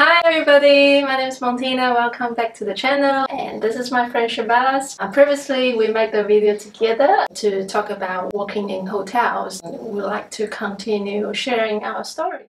Hi everybody, my name is Montina. Welcome back to the channel, and this is my friend Shabazz. Previously we made the video together to talk about working in hotels. We like to continue sharing our story.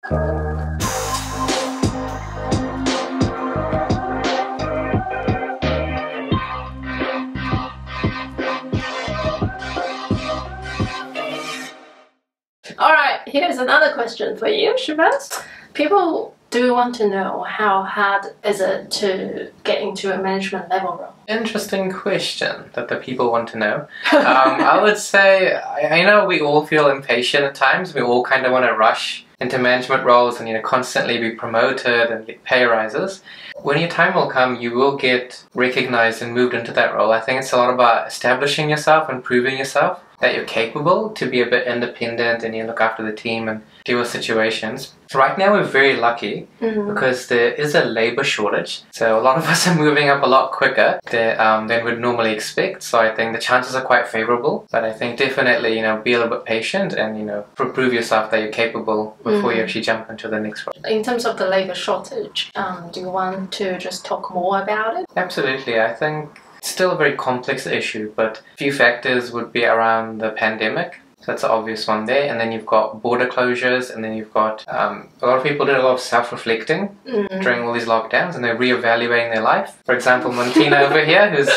Alright, here's another question for you, Shabazz. People do want to know how hard is it to get into a management level role? Interesting question that the people want to know. I would say, I know we all feel impatient at times. We all kind of want to rush into management roles and constantly be promoted and get pay rises. When your time will come, you will get recognized and moved into that role. I think it's a lot about establishing yourself and proving yourself that you're capable to be a bit independent and you look after the team and deal with situations. So right now we're very lucky because there is a labor shortage. So a lot of us are moving up a lot quicker than we'd normally expect. So I think the chances are quite favorable. But I think definitely, be a little bit patient and, prove yourself that you're capable before you actually jump into the next role. In terms of the labor shortage, do you want to just talk more about it? Absolutely. I think it's still a very complex issue, but a few factors would be around the pandemic. So that's an obvious one there. And then you've got border closures, and then you've got a lot of people did a lot of self-reflecting during all these lockdowns, and they're reevaluating their life. For example, Montina over here, who's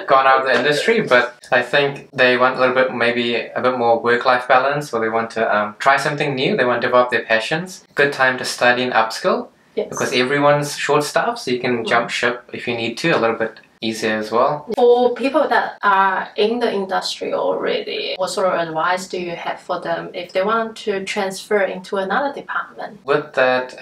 gone out of the industry, but I think they want a little bit, maybe a bit more work-life balance, or they want to try something new. They want to develop their passions. Good time to study and upskill. Yes. Because everyone's short-staffed, so you can jump ship if you need to a little bit easier as well. For people that are in the industry already, what sort of advice do you have for them if they want to transfer into another department? With that,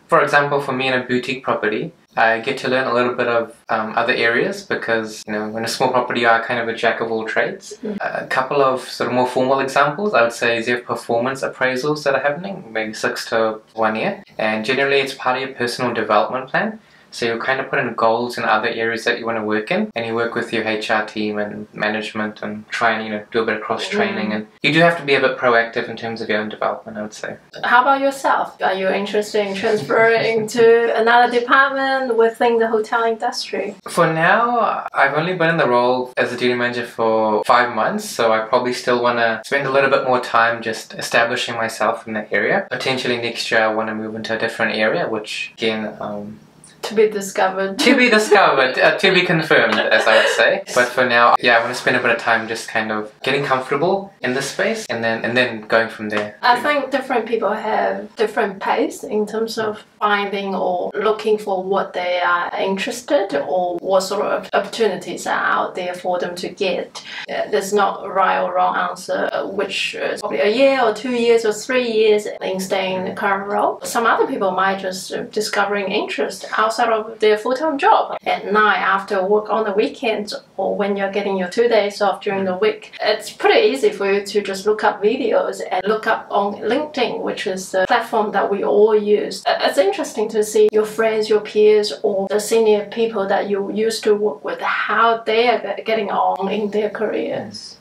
for example, for me in a boutique property, I get to learn a little bit of other areas because, in a small property, you are kind of a jack of all trades. A couple of sort of more formal examples, I would say, is you have performance appraisals that are happening, maybe 6 to 1 year. And generally, it's part of your personal development plan. So you kind of put in goals in other areas that you want to work in, and you work with your HR team and management and try and do a bit of cross-training. And you do have to be a bit proactive in terms of your own development, I would say. How about yourself? Are you interested in transferring to another department within the hotel industry? For now, I've only been in the role as a duty manager for 5 months, so I probably still want to spend a little bit more time just establishing myself in that area. Potentially next year I want to move into a different area, which again, to be discovered. To be discovered, to be confirmed, as I would say. But for now, I want to spend a bit of time just kind of getting comfortable in this space and then going from there. I think different people have different pace in terms of finding or looking for what they are interested or what sort of opportunities are out there for them to get. There's not a right or wrong answer, which is probably a year or 2 years or 3 years in staying in the current role. Some other people might just discovering interest outside of their full-time job at night after work on the weekends, or when you're getting your 2 days off during the week. It's pretty easy for you to just look up videos and look up on LinkedIn, which is the platform that we all use. It's interesting to see your friends, your peers, or the senior people that you used to work with, how they are getting on in their careers.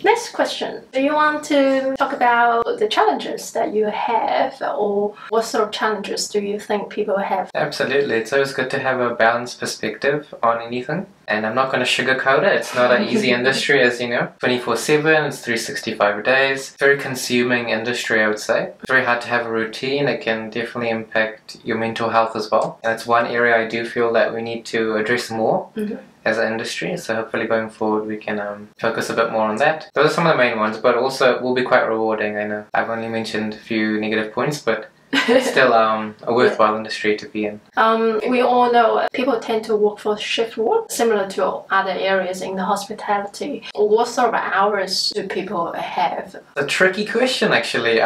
Next question. Do you want to talk about the challenges that you have, or what sort of challenges do you think people have? Absolutely. It's always good to have a balanced perspective on anything. And I'm not going to sugarcoat it. It's not an easy industry, as you know. 24/7, it's 365 days. Very consuming industry, I would say. It's very hard to have a routine. It can definitely impact your mental health as well. And it's one area I do feel that we need to address more as an industry. So hopefully going forward we can focus a bit more on that. Those are some of the main ones, but also it will be quite rewarding. I know I've only mentioned a few negative points, but it's still a worthwhile industry to be in. We all know people tend to work for shift work, similar to other areas in the hospitality. What sort of hours do people have? A tricky question, actually.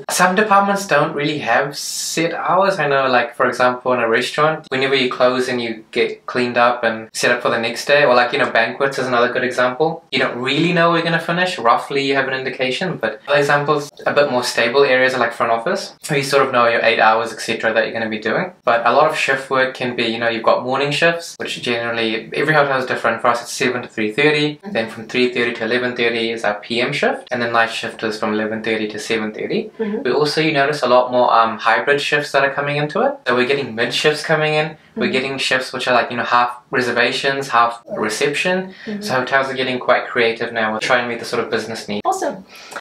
Some departments don't really have set hours. I know, like, for example, in a restaurant, whenever you close and you get cleaned up and set up for the next day, or like, banquets is another good example. You don't really know where you're going to finish. Roughly, you have an indication, but other examples, a bit more stable areas are like front office, where you sort of know your 8 hours, etc. that you're going to be doing. But a lot of shift work can be, you know, you've got morning shifts, which generally, every hotel is different. For us, it's 7 to 3:30. Then from 3:30 to 11:30 is our PM shift. And then night shift is from 11:30 to 7:30. We also, you notice a lot more hybrid shifts that are coming into it. So we're getting mid shifts coming in. We're getting shifts which are like, you know, half reservations, half reception. So hotels are getting quite creative now with trying to meet the sort of business needs. Awesome.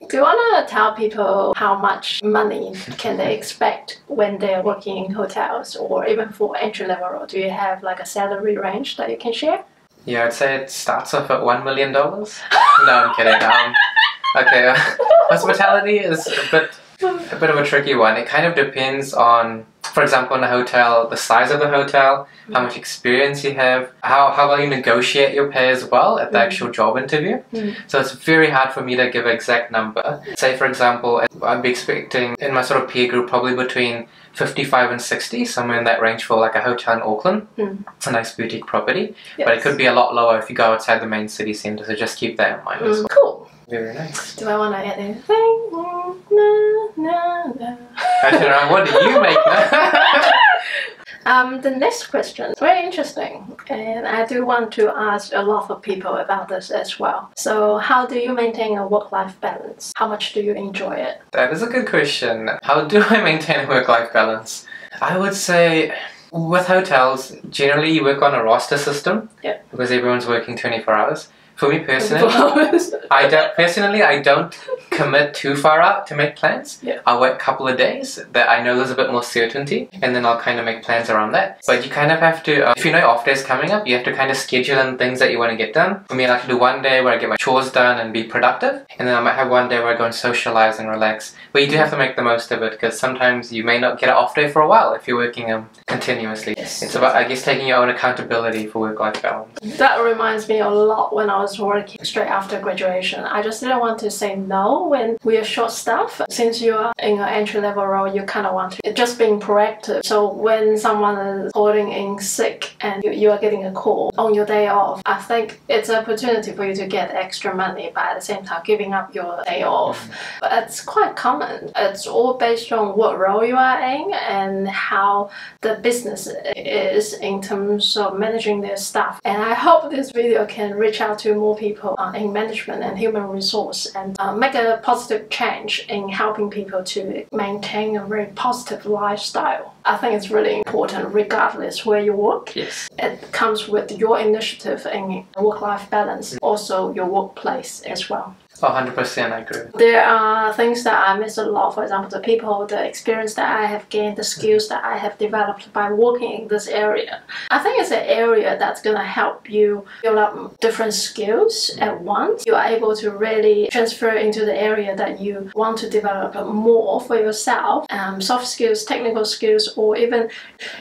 Do you want to tell people how much money can they expect when they're working in hotels, or even for entry level role? Do you have like a salary range that you can share? Yeah, I'd say it starts off at $1 million. No, I'm kidding. Okay, hospitality is a bit of a tricky one. It kind of depends on, for example, in a hotel, the size of the hotel, how much experience you have, how well you negotiate your pay as well at the actual job interview. So it's very hard for me to give an exact number. Say, for example, I'd be expecting in my sort of peer group probably between 55 and 60, somewhere in that range for like a hotel in Auckland. It's a nice boutique property, but it could be a lot lower if you go outside the main city centre, so just keep that in mind as well. Cool. Very nice. Do I want to add anything? I don't know, what do you make now? The next question is very interesting, and I do want to ask a lot of people about this as well. So how do you maintain a work-life balance? How much do you enjoy it? That is a good question. How do I maintain a work-life balance? I would say with hotels, generally you work on a roster system because everyone's working 24 hours. For me personally, I don't commit too far out to make plans. I'll wait a couple of days that I know there's a bit more certainty, and then I'll kind of make plans around that. But you kind of have to, if you know off days coming up, you have to kind of schedule in things that you want to get done. For me, I like to do one day where I get my chores done and be productive, and then I might have one day where I go and socialize and relax. But you do have to make the most of it, because sometimes you may not get an off day for a while if you're working continuously. It's about, I guess, taking your own accountability for work-life balance. That reminds me a lot when I was working straight after graduation. I just didn't want to say no when we are short-staffed. Since you are in an entry-level role, you kind of want to just being proactive. So when someone is calling in sick and you are getting a call on your day off, I think it's an opportunity for you to get extra money, but at the same time giving up your day off. But it's quite common. It's all based on what role you are in and how the business is in terms of managing their staff. And I hope this video can reach out to more people in management and human resource, and make a positive change in helping people to maintain a very positive lifestyle. I think it's really important regardless where you work. It comes with your initiative in work-life balance, also your workplace as well. 100%, I agree. There are things that I miss a lot. For example, the people, the experience that I have gained, the skills that I have developed by working in this area. I think it's an area that's going to help you build up different skills at once. You are able to really transfer into the area that you want to develop more for yourself. Soft skills, technical skills, or even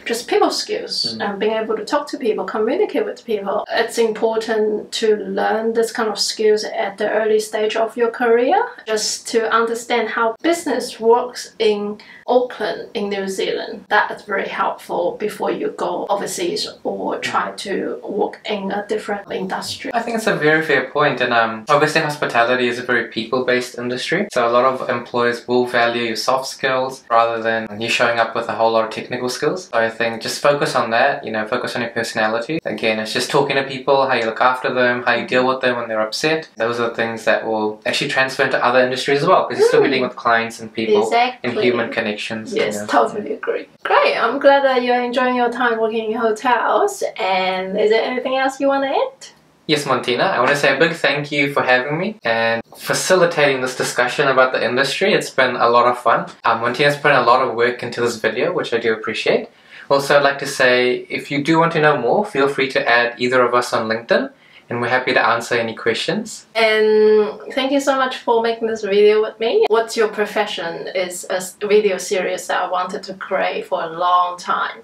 just people skills. Being able to talk to people, communicate with people. It's important to learn this kind of skills at the early stage of your career, just to understand how business works in Auckland, in New Zealand. That is very helpful before you go overseas or try to work in a different industry. I think it's a very fair point, and obviously hospitality is a very people-based industry, so a lot of employers will value your soft skills rather than you showing up with a whole lot of technical skills. So I think just focus on that, you know, focus on your personality. Again, it's just talking to people, how you look after them, how you deal with them when they're upset. Those are things that will actually transfer into other industries as well, because you're still dealing with clients and people and human connections. Yes, totally agree. Great, I'm glad that you're enjoying your time working in hotels. And is there anything else you want to add? Yes, Montina, I want to say a big thank you for having me and facilitating this discussion about the industry. It's been a lot of fun. Montina's put a lot of work into this video, which I do appreciate. Also, I'd like to say, if you do want to know more, feel free to add either of us on LinkedIn, and we're happy to answer any questions. And thank you so much for making this video with me. What's Your Profession is a video series that I wanted to create for a long time.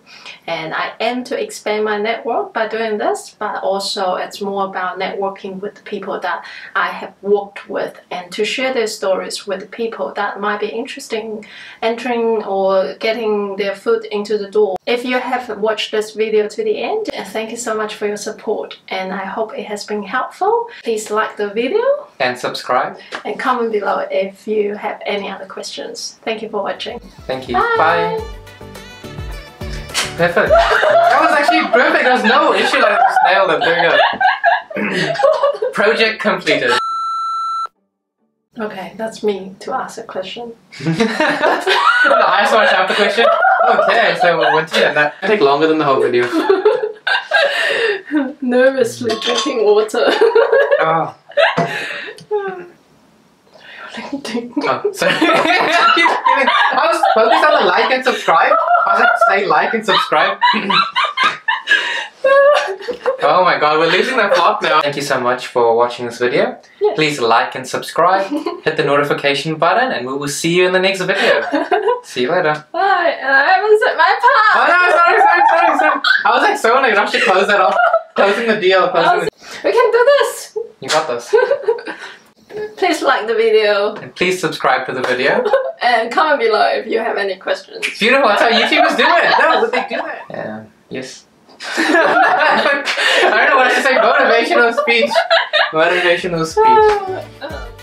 And I aim to expand my network by doing this, but also it's more about networking with the people that I have worked with and to share their stories with people that might be interested in entering or getting their foot into the door. If you have watched this video to the end, thank you so much for your support, and I hope it has been helpful. Please like the video And subscribe. and comment below if you have any other questions. Thank you for watching. Thank you. Bye. Bye. Perfect. That was actually perfect. There was no issue. I just nailed it. There we go. Project completed. Okay, that's me to ask a question. I just want to have the question. Okay, so what do you that take longer than the whole video. Nervously drinking water. Oh. Oh, sorry. I keep kidding. I was focused on the like and subscribe. I was like, say like and subscribe. Oh my god, we're losing the plot now. Thank you so much for watching this video. Yes. Please like and subscribe, hit the notification button, and we will see you in the next video. See you later. Bye, and I haven't said my part. Oh no, sorry. I was like so in a rush to close that off. Closing the deal. We can do this. You got this. Please like the video. And please subscribe to the video. And comment below if you have any questions. Beautiful, that's how YouTubers do it. No, but they do it. Yes. I don't know what to say. Motivational speech. Motivational speech.